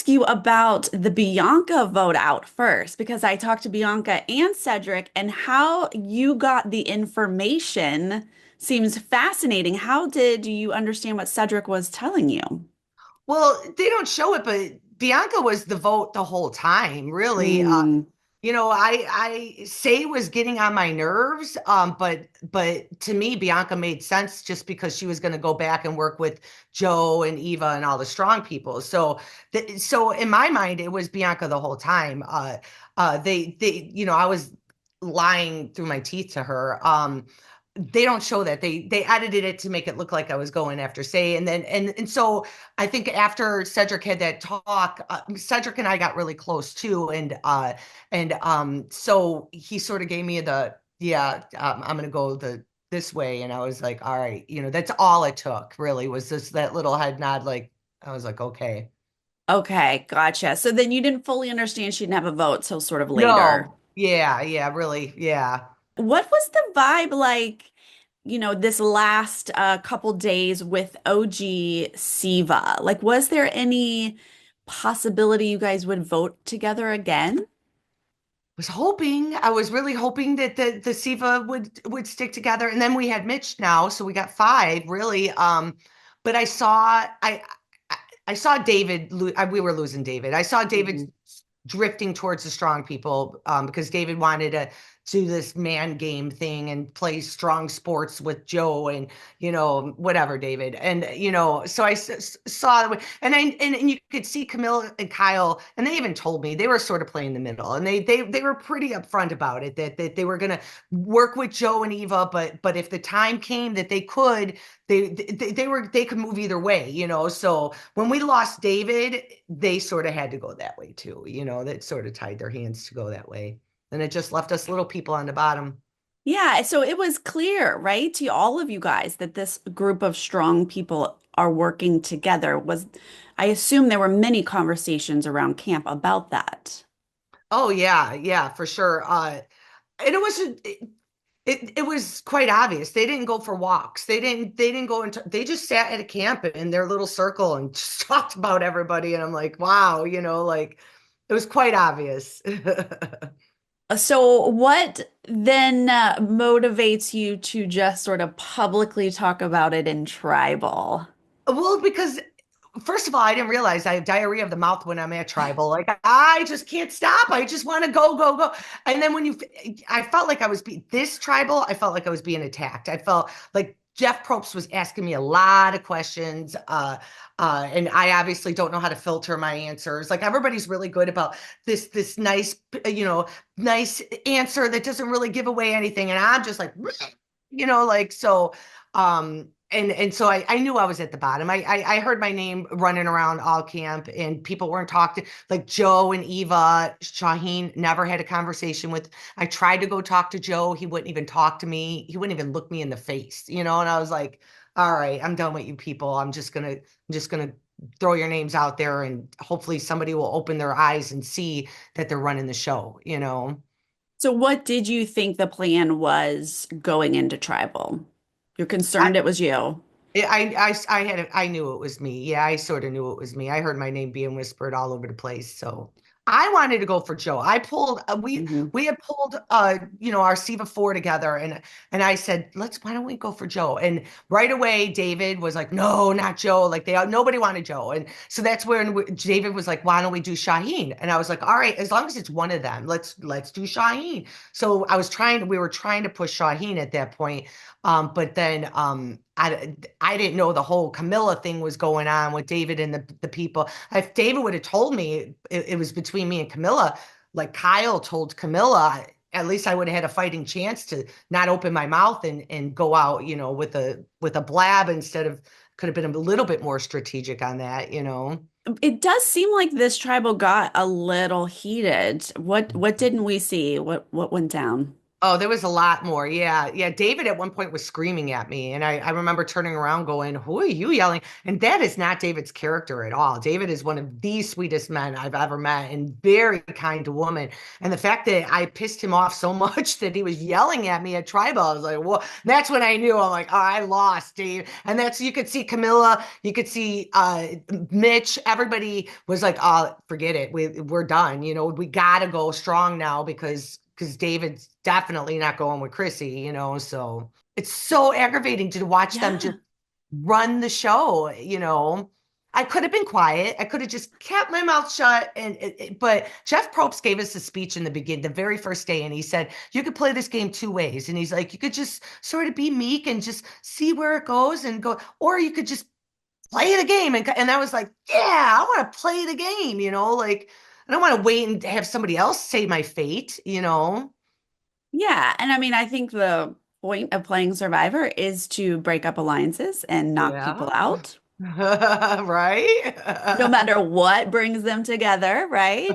ask you about the Bianca vote out first because I talked to Bianca and Cedric, and how you got the information seems fascinating. How did you understand what Cedric was telling you? Well, they don't show it, but Bianca was the vote the whole time, really. Mm, I say was getting on my nerves, but to me, Bianca made sense just because she was going to go back and work with Joe and Eva and all the strong people. So in my mind, it was Bianca the whole time. I was lying through my teeth to her. They don't show that. They edited it to make it look like I was going after Say, and then and so I think after Cedric had that talk, Cedric and I got really close too, and so he sort of gave me the yeah, I'm gonna go the this way, and I was like, all right, that's all it took really was just that little head nod, like I was like, okay, okay, gotcha. So then you didn't fully understand she didn't have a vote till sort of later. no, yeah, really, yeah. What was the vibe like, this last couple days with OG Siva? Like, was there any possibility you guys would vote together again? I was really hoping that the Siva would stick together. And then we had Mitch now, so we got five really. But I saw David we were losing David. I saw David Mhm. drifting towards the strong people because David wanted to do this man game thing and play strong sports with Joe and whatever David and so saw and you could see Camille and Kyle, and they even told me they were sort of playing the middle, and they were pretty upfront about it that they were going to work with Joe and Eva, but if the time came that they could, they could move either way, so when we lost David, they sort of had to go that way too, that sort of tied their hands to go that way. And it just left us little people on the bottom. Yeah, so it was clear, right, to all of you guys that this group of strong people are working together. I assume there were many conversations around camp about that. Oh yeah, for sure. And it was quite obvious. They didn't go for walks. They didn't go into they just sat at a camp in their little circle and just talked about everybody. And I'm like, wow, like it was quite obvious. So, what then motivates you to just sort of publicly talk about it in tribal? Well, because first of all, I didn't realize I have diarrhea of the mouth when I'm at tribal. Like I just can't stop. I just want to go, go, go. And then I felt like this tribal, I felt like I was being attacked. I felt like Jeff Probst was asking me a lot of questions. And I obviously don't know how to filter my answers. Like everybody's really good about this nice, nice answer that doesn't really give away anything. And I'm just like, like so. And so I knew I was at the bottom. I heard my name running around all camp, and people weren't talking. Like Joe and Eva, Shaheen never had a conversation with. I tried to go talk to Joe. He wouldn't even talk to me. He wouldn't even look me in the face, And I was like, all right, I'm done with you people. I'm just gonna throw your names out there, and hopefully somebody will open their eyes and see that they're running the show. So, what did you think the plan was going into tribal? You're concerned it was you. I knew it was me. Yeah, I sort of knew it was me. I heard my name being whispered all over the place. So I wanted to go for Joe. I pulled Mhm. we had pulled our Siva 4 together, and I said, why don't we go for Joe? And right away David was like, no, not Joe. Like nobody wanted Joe. And so that's when David was like, why don't we do Shaheen? And I was like, all right, as long as it's one of them, let's do Shaheen. So we were trying to push Shaheen at that point. But then I didn't know the whole Camilla thing was going on with David and the people. If David would have told me it was between me and Camilla, like Kyle told Camilla, at least I would have had a fighting chance to not open my mouth and go out, with a blab instead of could have been a little bit more strategic on that. It does seem like this tribal got a little heated. What didn't we see? What went down? Oh, there was a lot more. Yeah. Yeah. David at one point was screaming at me. And I remember turning around going, Who are you yelling? And that is not David's character at all. David is one of the sweetest men I've ever met and very kind to woman. And the fact that I pissed him off so much that he was yelling at me at Tribal, I was like, Well, that's when I knew. I'm like, Oh, I lost, Dave. And that's, you could see Camilla, you could see Mitch, everybody was like, Oh, forget it. We're done. We got to go strong now because David's definitely not going with Chrissy. So it's so aggravating to watch them just Yeah. run the show. I could have been quiet. I could have just kept my mouth shut. But Jeff Probst gave us a speech in the beginning, the very first day, and he said you could play this game two ways. And he's like, you could just sort of be meek and just see where it goes and go, or you could just play the game. And I was like, yeah, I want to play the game. Like I don't want to wait and have somebody else say my fate. Yeah. And I mean, I think the point of playing Survivor is to break up alliances and knock people Yeah. out, no Right? matter what brings them together, right?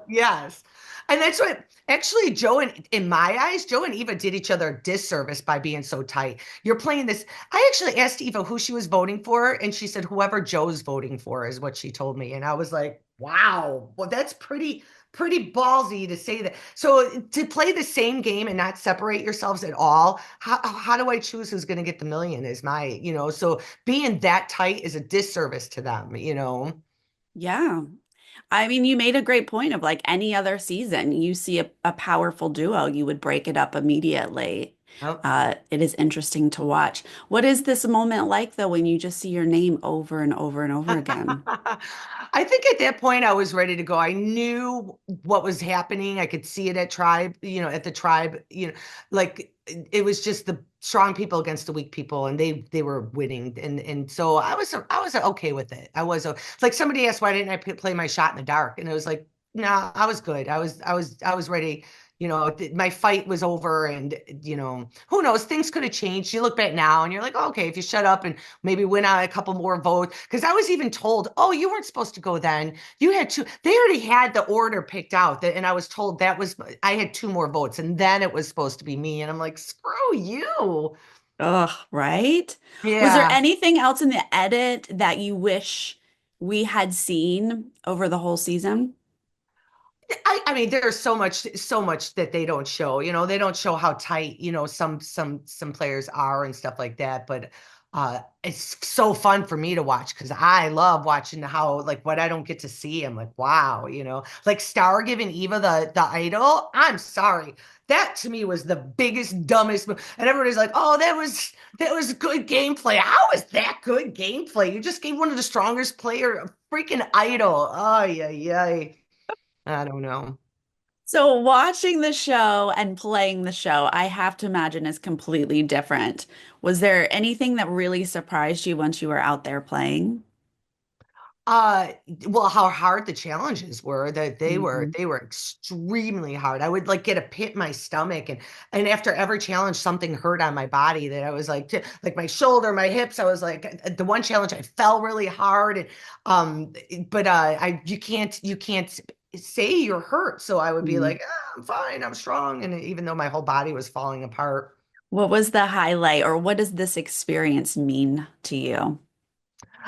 Yes. And that's what actually Joe and in my eyes, Joe and Eva did each other a disservice by being so tight. You're playing this. I actually asked Eva who she was voting for, and she said whoever Joe's voting for is what she told me. And I was like, wow, well, that's pretty ballsy to say that. So to play the same game and not separate yourselves at all, how do I choose who's going to get the million is so being that tight is a disservice to them. Yeah. I mean, you made a great point of like any other season, you see a powerful duo, you would break it up immediately. Yep. It is interesting to watch. What is this moment like, though, when you just see your name over and over and over again? I think at that point I was ready to go. I knew what was happening. I could see it at the tribe, like it was just the strong people against the weak people and they were winning. And so I was okay with it. Like somebody asked why didn't I play my shot in the dark? And it was like, no, I was good. I was ready. My fight was over and who knows, things could have changed. You look back now and you're like, oh, okay, if you shut up and maybe win out a couple more votes. Because I was even told, oh, you weren't supposed to go then. You had two. They already had the order picked out, and I was told I had two more votes, and then it was supposed to be me. And I'm like, screw you. Ugh, right? Was there Yeah. anything else in the edit that you wish we had seen over the whole season? I mean, there's so much that they don't show. They don't show how tight, some players are and stuff like that. But it's so fun for me to watch because I love watching how like what I don't get to see. I'm like, wow. Like Star giving Eva the idol. I'm sorry. That to me was the biggest, dumbest move. And everybody's like, oh, that was good gameplay. How is that good gameplay? You just gave one of the strongest player a freaking idol. Oh, yeah, yeah. I don't know. So, watching the show and playing the show, I have to imagine is completely different. Was there anything that really surprised you once you were out there playing? Uh, well, how hard the challenges were, that they were Mhm. they were extremely hard. I would like get a pit in my stomach and after every challenge something hurt on my body that I was like my shoulder, my hips. I was like the one challenge I fell really hard and but I you can't say you're hurt. So I would be Mhm. like, I'm fine, I'm strong. And even though my whole body was falling apart. What was the highlight, or what does this experience mean to you?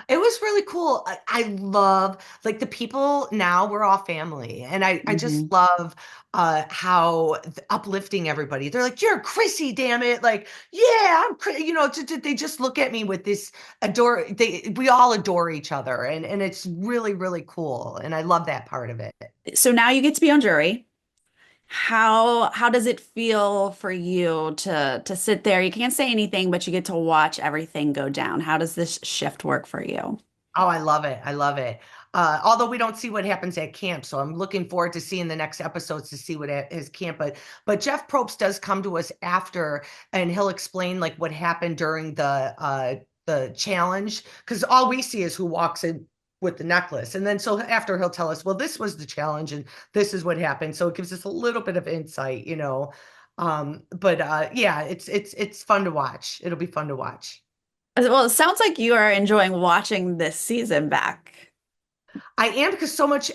It was really cool. I love like the people now we're all family. And I just Mhm. love how uplifting everybody. They're like, you're Chrissy, damn it. Like, yeah, they just look at me with this we all adore each other and it's really, really cool. And I love that part of it. So now you get to be on jury. How does it feel for you to sit there? You can't say anything, but you get to watch everything go down. How does this shift work for you? Oh, I love it. I love it. Although we don't see what happens at camp, so I'm looking forward to seeing the next episodes to see what his camp. But Jeff Probst does come to us after, and he'll explain like what happened during the challenge, because all we see is who walks in with the necklace, and then so after he'll tell us, well, this was the challenge, and this is what happened. So it gives us a little bit of insight. But yeah, it's fun to watch. It'll be fun to watch. Well, it sounds like you are enjoying watching this season back. I am because so much.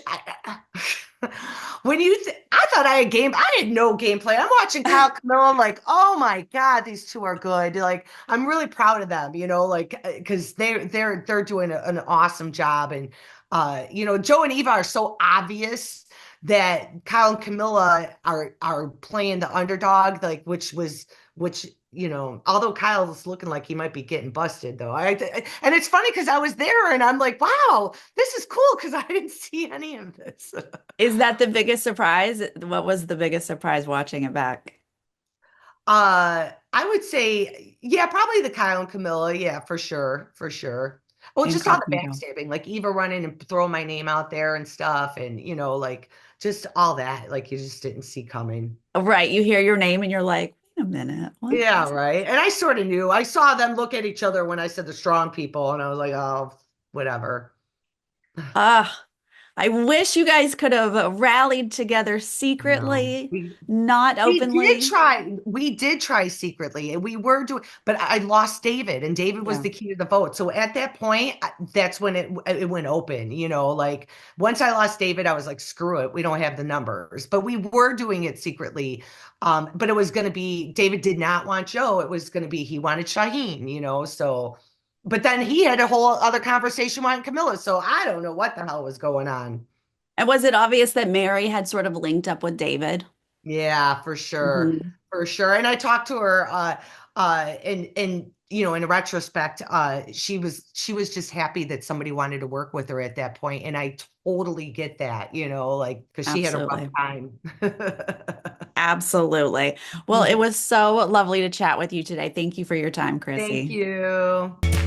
I thought I had game. I had no gameplay. I'm watching Kyle Camilla. I'm like, oh my God, these two are good. Like, I'm really proud of them, like because they're doing an awesome job. And Joe and Eva are so obvious that Kyle and Camilla are playing the underdog, like which although Kyle's looking like he might be getting busted though. And it's funny because I was there and I'm like, wow, this is cool because I didn't see any of this. Is that the biggest surprise? What was the biggest surprise watching it back? I would say, yeah, probably the Kyle and Camilla. Yeah, for sure, for sure. Well, just all the Incognito. backstabbing, like Eva running and throwing my name out there and stuff, and like just all that, like you just didn't see coming. Right. You hear your name and you're like, wait a minute. What Yeah, is right. And I sort of knew. I saw them look at each other when I said the strong people, and I was like, oh, whatever. Ah, I wish you guys could have rallied together No. secretly, not We did openly. try. We did try secretly, and we were doing, but I lost David, and David was Yeah. the key to the vote. So at that point, that's when it went open. Like once I lost David, I was like, screw it, we don't have the numbers. But we were doing it secretly. But it was going to be David did not want Joe. It was going to be he wanted Shaheen. So, but then he had a whole other conversation wanting Camilla. So I don't know what the hell was going on. And was it obvious that Mary had sort of linked up with David? Yeah, for sure. Mhm. For sure. And I talked to her and in retrospect, she was just happy that somebody wanted to work with her at that point. And I totally get that, like because she had a rough Absolutely. time. Absolutely. Well, it was so lovely to chat with you today. Thank you for your time, Thank Chrissy. you.